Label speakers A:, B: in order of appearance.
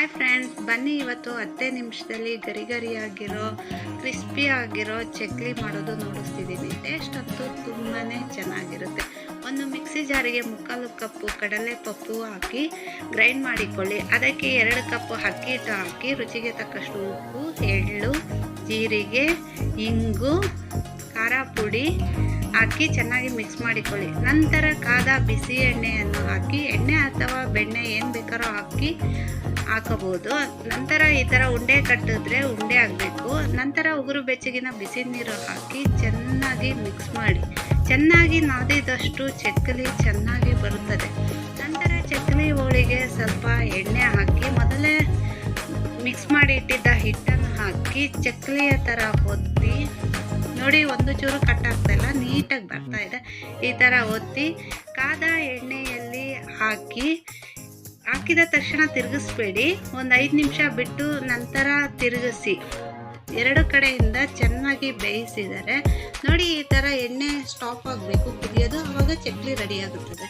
A: Hi friends, ಬನ್ನಿ ಇವತ್ತು 10 ನಿಮಿಷದಲ್ಲಿ ಗರಿ ಗರಿಯಾಗಿರೋ ಕ್ರಿಸ್ಪಿ ಆಗಿರೋ ಚಕ್ಲಿ ಮಾಡೋದು ನೋಡಿಸ್ತಿದ್ದೀನಿ. ಟೇಸ್ಟ್ ಅಂತೂ ತುಂಬಾ ಚೆನ್ನಾಗಿರುತ್ತೆ. ಒಂದು ಮಿಕ್ಸಿ ಜಾರಿಗೆ 3/4 ಕಪ್ಪು ಕಡಲೆಪಪ್ಪು ಹಾಕಿ ಗ್ರೈಂಡ್ ಮಾಡಿಕೊಳ್ಳಿ. ಅದಕ್ಕೆ 2 ಕಪ್ ಅಕ್ಕಿ ಹಿಟ್ಟು ಹಾಕಿ ರುಚಿಗೆ ತಕ್ಕಷ್ಟು ಉಪ್ಪು, ಎಳ್ಳು, ಜೀರಿಗೆ, ಇಂಗು, ಖಾರ ಪುಡಿ ಹಾಕಿ ಚೆನ್ನಾಗಿ ಮಿಕ್ಸ್ ಮಾಡಿಕೊಳ್ಳಿ. ನಂತರ ಕಾದ ಬಿಸಿ ಎಣ್ಣೆಯನ್ನು ಹಾಕಿ, ಎಣ್ಣೆ ಅಥವಾ ಬೆಣ್ಣೆ ಏನು ಬೇಕಾದ್ರೂ ಹಾಕಬಹುದು. ನಂತರ ಈ ಥರ ಉಂಡೆ ಕಟ್ಟಿದ್ರೆ ಉಂಡೆ ಆಗಬೇಕು. ನಂತರ ಉಗುರು ಬೆಚ್ಚಗಿನ ಬಿಸಿ ನೀರು ಹಾಕಿ ಚೆನ್ನಾಗಿ ಮಿಕ್ಸ್ ಮಾಡಿ. ಚೆನ್ನಾಗಿ ನಾದಿದಷ್ಟು ಚಕ್ಕಲಿ ಚೆನ್ನಾಗಿ ಬರುತ್ತದೆ. ನಂತರ ಚಕ್ಕಲಿ ಹೋಳಿಗೆ ಸ್ವಲ್ಪ ಎಣ್ಣೆ ಹಾಕಿ ಮೊದಲೇ ಮಿಕ್ಸ್ ಮಾಡಿ ಇಟ್ಟಿದ್ದ ಹಿಟ್ಟನ್ನು ಹಾಕಿ ಚಕ್ಕಲಿಯ ಥರ ಒತ್ತಿ ನೋಡಿ, ಒಂದು ಚೂರು ಕಟ್ಟಾಗ್ತಾಯಿಲ್ಲ, ನೀಟಾಗಿ ಬರ್ತಾ ಇದೆ. ಈ ಥರ ಒತ್ತಿ ಕಾದ ಎಣ್ಣೆಯಲ್ಲಿ ಹಾಕಿದ ತಕ್ಷಣ ತಿರುಗಿಸ್ಬೇಡಿ. ಒಂದು 5 ನಿಮಿಷ ಬಿಟ್ಟು ನಂತರ ತಿರುಗಿಸಿ. 2 ಕಡೆಯಿಂದ ಚೆನ್ನಾಗಿ ಬೇಯಿಸಿದರೆ ನೋಡಿ, ಈ ಥರ ಎಣ್ಣೆ ಸ್ಟಾಪ್ ಆಗಬೇಕು ಕುದಿಯೋದು, ಆವಾಗ ಚಕ್ಲಿ ರೆಡಿ ಆಗುತ್ತದೆ.